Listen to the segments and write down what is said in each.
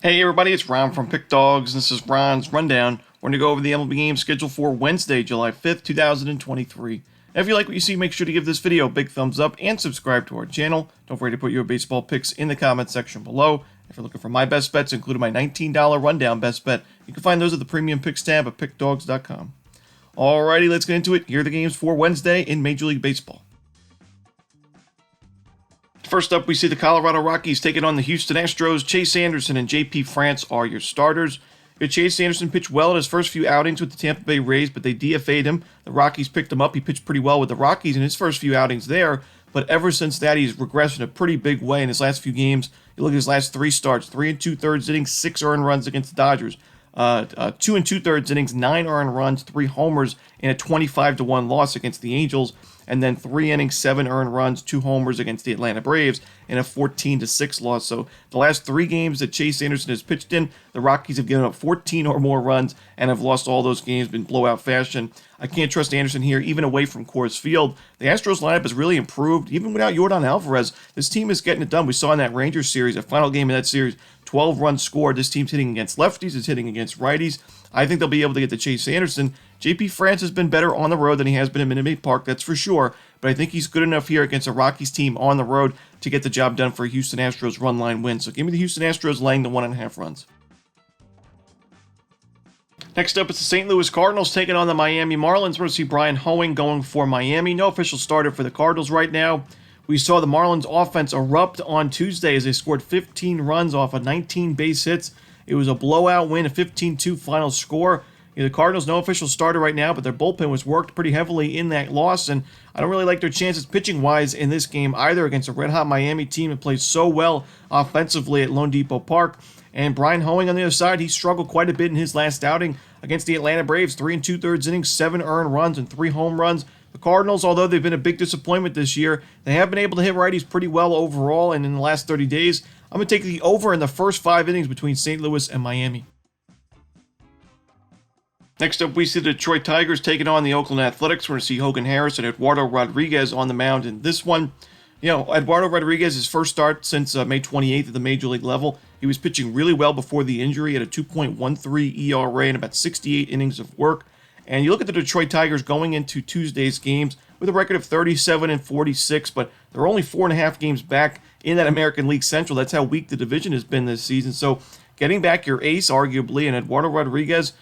Hey everybody, it's Ron from Pick Dawgz. This is Ron's Rundown. We're going to go over the MLB game schedule for Wednesday, July 5th, 2023. And if you like what you see, make sure to give this video a big thumbs up and subscribe to our channel. Don't forget to put your baseball picks in the comment section below. If you're looking for my best bets, including my $19 rundown best bet, you can find those at the Premium Picks tab at pickdawgz.com. Alrighty, let's get into it. Here are the games for Wednesday in Major League Baseball. First up, we see the Colorado Rockies taking on the Houston Astros. Chase Anderson and J.P. France are your starters. Chase Anderson pitched well in his first few outings with the Tampa Bay Rays, but they DFA'd him. The Rockies picked him up. He pitched pretty well with the Rockies in his first few outings there, but ever since that, he's regressed in a pretty big way in his last few games. You look at his last three starts, 3 2/3 innings, 6 earned runs against the Dodgers. 2 2/3 innings, 9 earned runs, 3 homers, and a 25-1 loss against the Angels. And then 3 innings, 7 earned runs, 2 homers against the Atlanta Braves, and a 14-6 loss. So the last 3 games that Chase Anderson has pitched in, the Rockies have given up 14 or more runs and have lost all those games in blowout fashion. I can't trust Anderson here, even away from Coors Field. The Astros lineup has really improved. Even without Yordan Alvarez, this team is getting it done. We saw in that Rangers series, the final game of that series, 12 runs scored. This team's hitting against lefties, it's hitting against righties. I think they'll be able to get to Chase Anderson. J.P. France has been better on the road than he has been in Minute Maid Park, that's for sure. But I think he's good enough here against a Rockies team on the road to get the job done for a Houston Astros run line win. So give me the Houston Astros laying the 1.5 runs. Next up, it's the St. Louis Cardinals taking on the Miami Marlins. We're going to see Brian Hoeing going for Miami. No official starter for the Cardinals right now. We saw the Marlins offense erupt on Tuesday as they scored 15 runs off of 19 base hits. It was a blowout win, a 15-2 final score. The Cardinals, no official starter right now, but their bullpen was worked pretty heavily in that loss, and I don't really like their chances pitching-wise in this game either against a red-hot Miami team that plays so well offensively at Lone Depot Park. And Brian Hoeing on the other side, he struggled quite a bit in his last outing against the Atlanta Braves. 3 2/3 innings, 7 earned runs, and 3 home runs. The Cardinals, although they've been a big disappointment this year, they have been able to hit righties pretty well overall, and in the last 30 days, I'm going to take the over in the first 5 innings between St. Louis and Miami. Next up, we see the Detroit Tigers taking on the Oakland Athletics. We're going to see Hogan Harris and Eduardo Rodriguez on the mound in this one. Eduardo Rodriguez, his first start since May 28th at the Major League level. He was pitching really well before the injury at a 2.13 ERA and about 68 innings of work. And you look at the Detroit Tigers going into Tuesday's games with a record of 37-46, but they're only 4.5 games back in that American League Central. That's how weak the division has been this season. So getting back your ace, arguably, and Eduardo Rodriguez,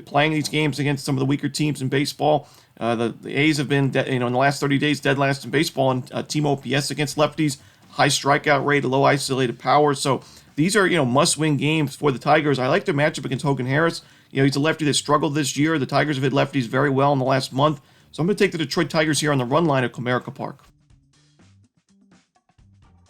playing these games against some of the weaker teams in baseball. The A's have been, in the last 30 days, dead last in baseball in team OPS against lefties, high strikeout rate, low isolated power. So these are, must-win games for the Tigers. I like their matchup against Hogan Harris. He's a lefty that struggled this year. The Tigers have hit lefties very well in the last month. So I'm going to take the Detroit Tigers here on the run line at Comerica Park.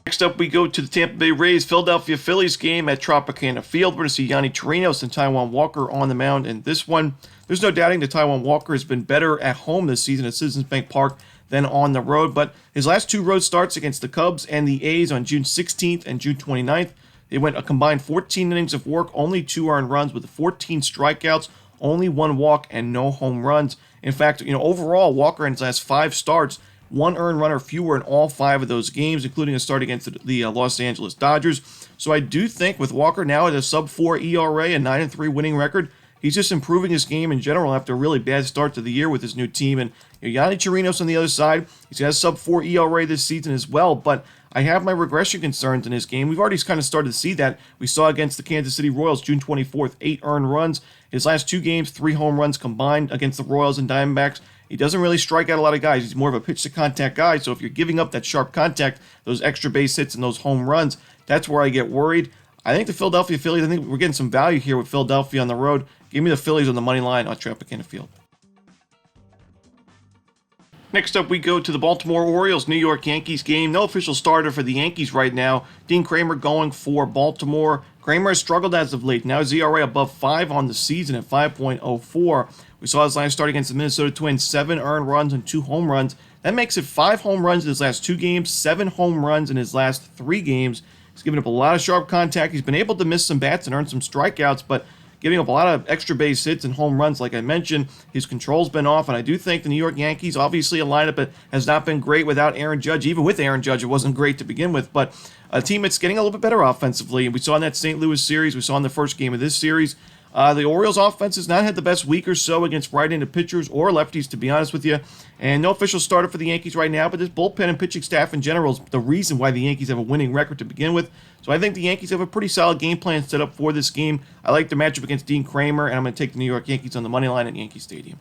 Next up, we go to the Tampa Bay Rays Philadelphia Phillies game at Tropicana Field. We're going to see Yonny Chirinos and Taijuan Walker on the mound in this one. There's no doubting that Taijuan Walker has been better at home this season at Citizens Bank Park than on the road, but his last 2 road starts against the Cubs and the A's on June 16th and June 29th, they went a combined 14 innings of work, only 2 earned runs with 14 strikeouts, only 1 walk, and no home runs. In fact, overall, Walker in his last 5 starts, 1 earned run or fewer in all 5 of those games, including a start against the Los Angeles Dodgers. So I do think with Walker now at a sub-4 ERA, a 9-3 winning record, he's just improving his game in general after a really bad start to the year with his new team. And Yonny Chirinos on the other side, he's got a sub-4 ERA this season as well, but I have my regression concerns in his game. We've already kind of started to see that. We saw against the Kansas City Royals June 24th, 8 earned runs. His last 2 games, 3 home runs combined against the Royals and Diamondbacks. He doesn't really strike out a lot of guys. He's more of a pitch-to-contact guy, so if you're giving up that sharp contact, those extra base hits and those home runs, that's where I get worried. I think the Philadelphia Phillies, I think we're getting some value here with Philadelphia on the road. Give me the Phillies on the money line on Tropicana Field. Next up, we go to the Baltimore Orioles New York Yankees game. No official starter for the Yankees right now. Dean Kramer going for Baltimore. Kramer has struggled as of late. Now his ERA above 5 on the season at 5.04. We saw his last start against the Minnesota Twins, 7 earned runs and 2 home runs. That makes it 5 home runs in his last 2 games, 7 home runs in his last 3 games. He's given up a lot of sharp contact. He's been able to miss some bats and earn some strikeouts, but giving up a lot of extra base hits and home runs. Like I mentioned, his control's been off, and I do think the New York Yankees, obviously a lineup that has not been great without Aaron Judge. Even with Aaron Judge, it wasn't great to begin with, but a team that's getting a little bit better offensively. And we saw in that St. Louis series, we saw in the first game of this series, the Orioles offense has not had the best week or so against right-handed pitchers or lefties, to be honest with you. And no official starter for the Yankees right now, but this bullpen and pitching staff in general is the reason why the Yankees have a winning record to begin with. So I think the Yankees have a pretty solid game plan set up for this game. I like the matchup against Dean Kramer, and I'm going to take the New York Yankees on the money line at Yankee Stadium.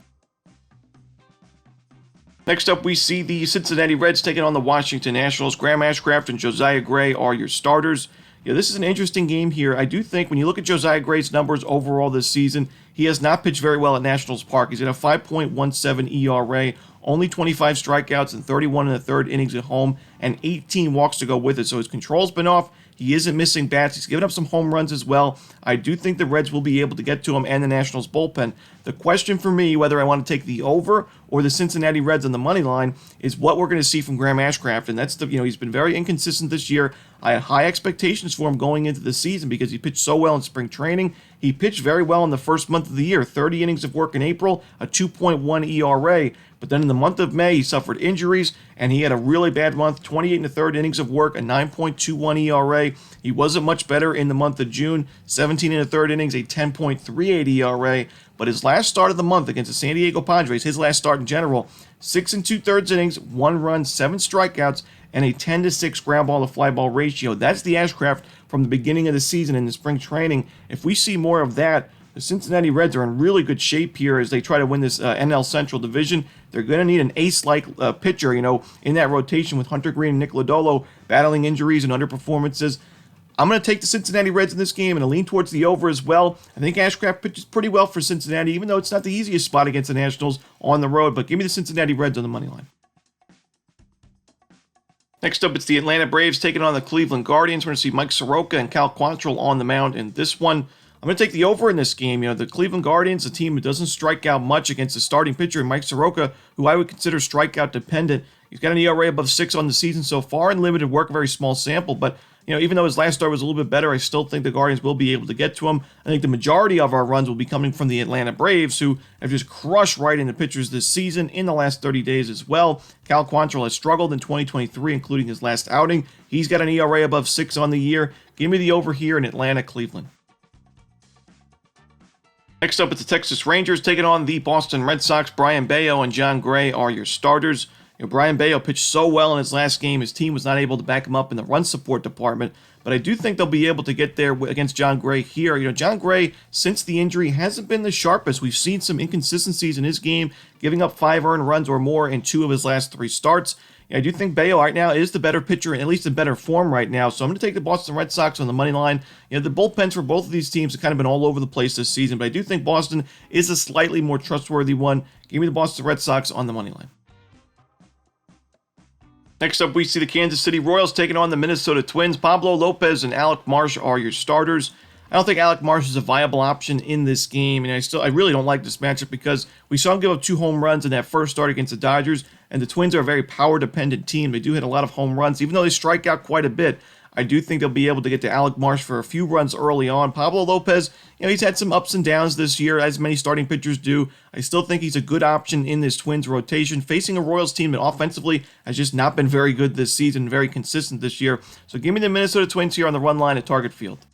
Next up, we see the Cincinnati Reds taking on the Washington Nationals. Graham Ashcraft and Josiah Gray are your starters. Yeah, this is an interesting game here. I do think when you look at Josiah Gray's numbers overall this season, he has not pitched very well at Nationals Park. He's at a 5.17 ERA, only 25 strikeouts and 31 in the third innings at home, and 18 walks to go with it. So his control's been off. He isn't missing bats. He's given up some home runs as well. I do think the Reds will be able to get to him and the Nationals bullpen. The question for me, whether I want to take the over or the Cincinnati Reds on the money line, is what we're going to see from Graham Ashcraft. And that's he's been very inconsistent this year. I had high expectations for him going into the season because he pitched so well in spring training. He pitched very well in the first month of the year, 30 innings of work in April, a 2.1 ERA. But then in the month of May, he suffered injuries, and he had a really bad month, 28 in the third innings of work, a 9.21 ERA. He wasn't much better in the month of June, 17 in the third innings, a 10.38 ERA. But his last start of the month against the San Diego Padres, his last start in general, 6 2/3 innings, 1 run, 7 strikeouts, and a 10-6 ground ball to fly ball ratio. That's the Ashcraft from the beginning of the season in the spring training. If we see more of that, the Cincinnati Reds are in really good shape here as they try to win this NL Central Division. They're going to need an ace-like pitcher, in that rotation with Hunter Green and Nick Lodolo battling injuries and underperformances. I'm going to take the Cincinnati Reds in this game and I lean towards the over as well. I think Ashcraft pitches pretty well for Cincinnati, even though it's not the easiest spot against the Nationals on the road. But give me the Cincinnati Reds on the money line. Next up, it's the Atlanta Braves taking on the Cleveland Guardians. We're going to see Mike Soroka and Cal Quantrill on the mound in this one. I'm going to take the over in this game. The Cleveland Guardians, a team that doesn't strike out much against the starting pitcher, Mike Soroka, who I would consider strikeout dependent. He's got an ERA above 6 on the season so far in limited work, a very small sample. But, even though his last start was a little bit better, I still think the Guardians will be able to get to him. I think the majority of our runs will be coming from the Atlanta Braves, who have just crushed right-handed pitchers this season in the last 30 days as well. Cal Quantrill has struggled in 2023, including his last outing. He's got an ERA above 6 on the year. Give me the over here in Atlanta, Cleveland. Next up, it's the Texas Rangers taking on the Boston Red Sox. Brian Bayo and John Gray are your starters. Brian Bayo pitched so well in his last game, his team was not able to back him up in the run support department, but I do think they'll be able to get there against John Gray here. John Gray, since the injury, hasn't been the sharpest. We've seen some inconsistencies in his game, giving up 5 earned runs or more in 2 of his last 3 starts. I do think Bayo right now is the better pitcher, at least in better form right now. So I'm going to take the Boston Red Sox on the money line. The bullpens for both of these teams have kind of been all over the place this season, but I do think Boston is a slightly more trustworthy one. Give me the Boston Red Sox on the money line. Next up, we see the Kansas City Royals taking on the Minnesota Twins. Pablo Lopez and Alec Marsh are your starters. I don't think Alec Marsh is a viable option in this game, and I really don't like this matchup because we saw him give up 2 home runs in that first start against the Dodgers, and the Twins are a very power-dependent team. They do hit a lot of home runs, even though they strike out quite a bit. I do think they'll be able to get to Alec Marsh for a few runs early on. Pablo Lopez, he's had some ups and downs this year, as many starting pitchers do. I still think he's a good option in this Twins rotation, facing a Royals team that offensively has just not been very good this season, very consistent this year. So give me the Minnesota Twins here on the run line at Target Field.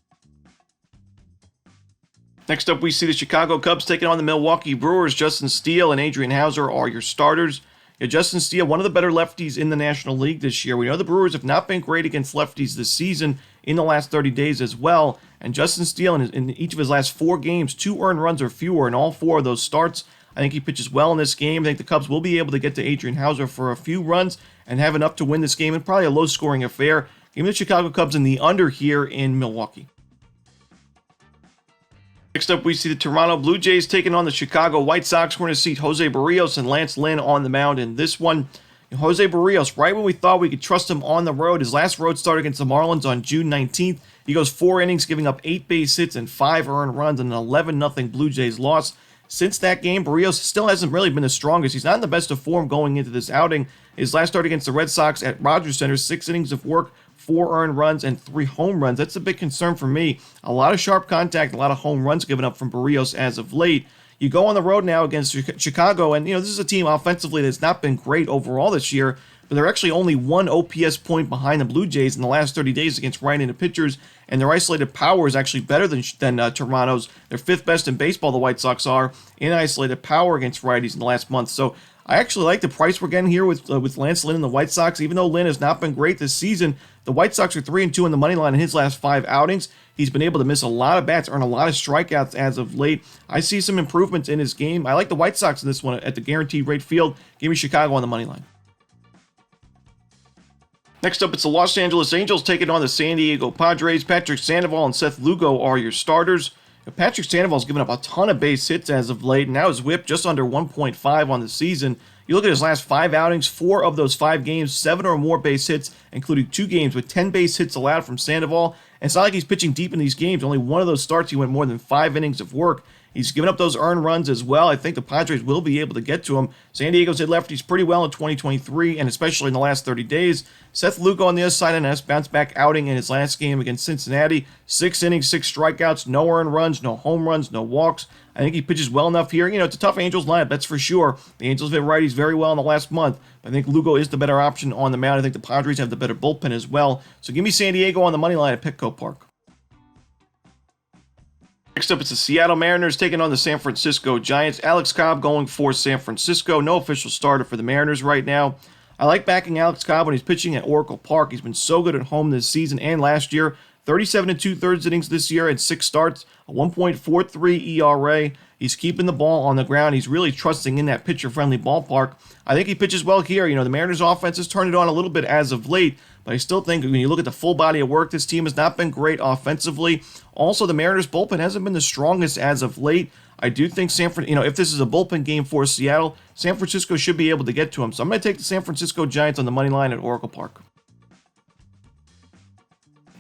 Next up, we see the Chicago Cubs taking on the Milwaukee Brewers. Justin Steele and Adrian Hauser are your starters. Justin Steele, one of the better lefties in the National League this year. We know the Brewers have not been great against lefties this season in the last 30 days as well. And Justin Steele, in each of his last 4 games, 2 earned runs or fewer in all 4 of those starts. I think he pitches well in this game. I think the Cubs will be able to get to Adrian Hauser for a few runs and have enough to win this game, and probably a low-scoring affair. Give me the Chicago Cubs in the under here in Milwaukee. Next up, we see the Toronto Blue Jays taking on the Chicago White Sox. We're going to see Jose Barrios and Lance Lynn on the mound in this one. Jose Barrios, right when we thought we could trust him on the road, his last road start against the Marlins on June 19th, he goes 4 innings, giving up 8 base hits and 5 earned runs and an 11-0 Blue Jays loss. Since that game, Barrios still hasn't really been the strongest. He's not in the best of form going into this outing. His last start against the Red Sox at Rogers Center, 6 innings of work, 4 earned runs, and 3 home runs. That's a big concern for me. A lot of sharp contact, a lot of home runs given up from Barrios as of late. You go on the road now against Chicago, and this is a team offensively that's not been great overall this year, but they're actually only 1 OPS point behind the Blue Jays in the last 30 days against right-handed pitchers, and their isolated power is actually better than Toronto's. They're 5th best in baseball, the White Sox are, in isolated power against righties in the last month. So I actually like the price we're getting here with Lance Lynn and the White Sox. Even though Lynn has not been great this season, the White Sox are 3-2 in the money line in his last 5 outings. He's been able to miss a lot of bats, earn a lot of strikeouts as of late. I see some improvements in his game. I like the White Sox in this one at the guaranteed rate field. Give me Chicago on the money line. Next up, it's the Los Angeles Angels taking on the San Diego Padres. Patrick Sandoval and Seth Lugo are your starters. Patrick Sandoval's given up a ton of base hits as of late, and now his whip just under 1.5 on the season. You look at his last 5 outings, 4 of those 5 games, 7 or more base hits, including 2 games with 10 base hits allowed from Sandoval. And it's not like he's pitching deep in these games. Only one of those starts he went more than 5 innings of work. He's given up those earned runs as well. I think the Padres will be able to get to him. San Diego's hit lefties pretty well in 2023, and especially in the last 30 days. Seth Lugo on the other side, and has bounced back outing in his last game against Cincinnati. 6 innings, 6 strikeouts, no earned runs, no home runs, no walks. I think he pitches well enough here. It's a tough Angels lineup, that's for sure. The Angels have hit righties very well in the last month. But I think Lugo is the better option on the mound. I think the Padres have the better bullpen as well. So give me San Diego on the money line at Petco Park. Next up, it's the Seattle Mariners taking on the San Francisco Giants. Alex Cobb going for San Francisco. No official starter for the Mariners right now. I like backing Alex Cobb when he's pitching at Oracle Park. He's been so good at home this season and last year. 37 2/3 innings this year and 6 starts, a 1.43 ERA. He's keeping the ball on the ground. He's really trusting in that pitcher-friendly ballpark. I think he pitches well here. The Mariners' offense has turned it on a little bit as of late, but I still think when you look at the full body of work, this team has not been great offensively. Also, the Mariners' bullpen hasn't been the strongest as of late. I do think if this is a bullpen game for Seattle, San Francisco should be able to get to him. So I'm going to take the San Francisco Giants on the money line at Oracle Park.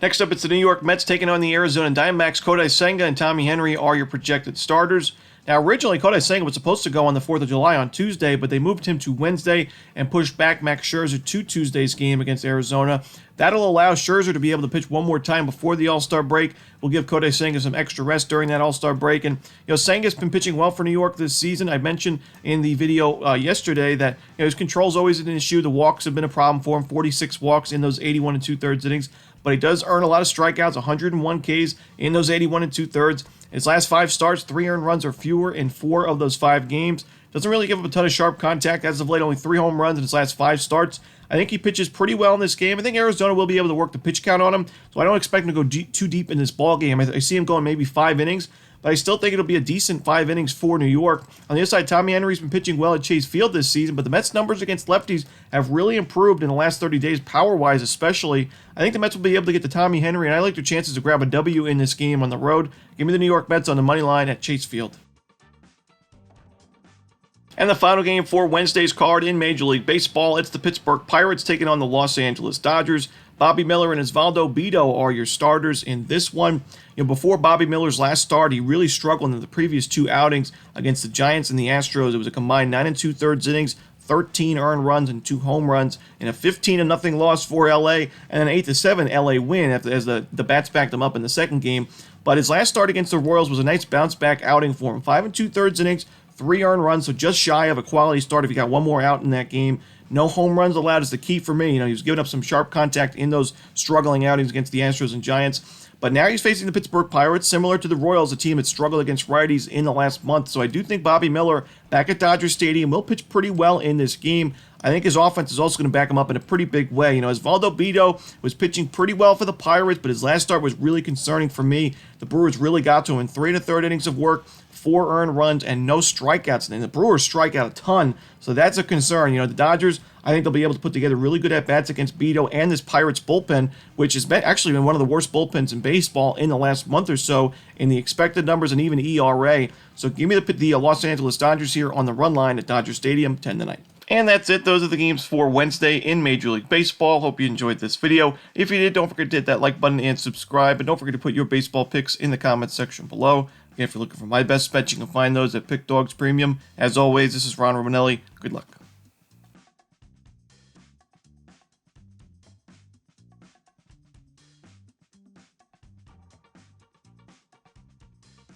Next up, it's the New York Mets taking on the Arizona Diamondbacks. Kodai Senga and Tommy Henry are your projected starters. Now, originally, Kodai Senga was supposed to go on the 4th of July on Tuesday, but they moved him to Wednesday and pushed back Max Scherzer to Tuesday's game against Arizona. That'll allow Scherzer to be able to pitch one more time before the All-Star break. We'll give Kodai Senga some extra rest during that All-Star break. And, Senga's been pitching well for New York this season. I mentioned in the video yesterday that his control's always an issue. The walks have been a problem for him, 46 walks in those 81 2/3 innings. But he does earn a lot of strikeouts, 101 Ks in those 81 2/3. His last 5 starts, 3 earned runs or fewer in 4 of those 5 games. Doesn't really give up a ton of sharp contact. As of late, only 3 home runs in his last 5 starts. I think he pitches pretty well in this game. I think Arizona will be able to work the pitch count on him, so I don't expect him to go too deep in this ball game. I see him going maybe 5 innings, but I still think it'll be a decent 5 innings for New York. On the other side, Tommy Henry's been pitching well at Chase Field this season, but the Mets' numbers against lefties have really improved in the last 30 days, power-wise especially. I think the Mets will be able to get to Tommy Henry, and I like their chances to grab a W in this game on the road. Give me the New York Mets on the money line at Chase Field. And the final game for Wednesday's card in Major League Baseball, it's the Pittsburgh Pirates taking on the Los Angeles Dodgers. Bobby Miller and Osvaldo Bido are your starters in this one. Before Bobby Miller's last start, he really struggled in the previous 2 outings against the Giants and the Astros. It was a combined 9 2/3 innings, 13 earned runs and 2 home runs, and a 15-0 loss for LA, and an 8-7 LA win as the bats backed him up in the second game. But his last start against the Royals was a nice bounce-back outing for him. 5 2/3 innings, 3 earned runs, so just shy of a quality start if he got one more out in that game. No home runs allowed is the key for me. He was giving up some sharp contact in those struggling outings against the Astros and Giants. But now he's facing the Pittsburgh Pirates, similar to the Royals, a team that struggled against righties in the last month. So I do think Bobby Miller, back at Dodger Stadium, will pitch pretty well in this game. I think his offense is also going to back him up in a pretty big way. Osvaldo Bido was pitching pretty well for the Pirates, but his last start was really concerning for me. The Brewers really got to him in 3 1/3 innings of work, 4 earned runs, and no strikeouts. And the Brewers strike out a ton, so that's a concern. The Dodgers, I think they'll be able to put together really good at-bats against Bido and this Pirates bullpen, which has actually been one of the worst bullpens in baseball in the last month or so in the expected numbers and even ERA. So give me the Los Angeles Dodgers here on the run line at Dodger Stadium, 10 tonight. And that's it. Those are the games for Wednesday in Major League Baseball. Hope you enjoyed this video. If you did, don't forget to hit that like button and subscribe. And don't forget to put your baseball picks in the comments section below. Again, if you're looking for my best bets, you can find those at Pick Dawgz Premium. As always, this is Ron Romanelli. Good luck.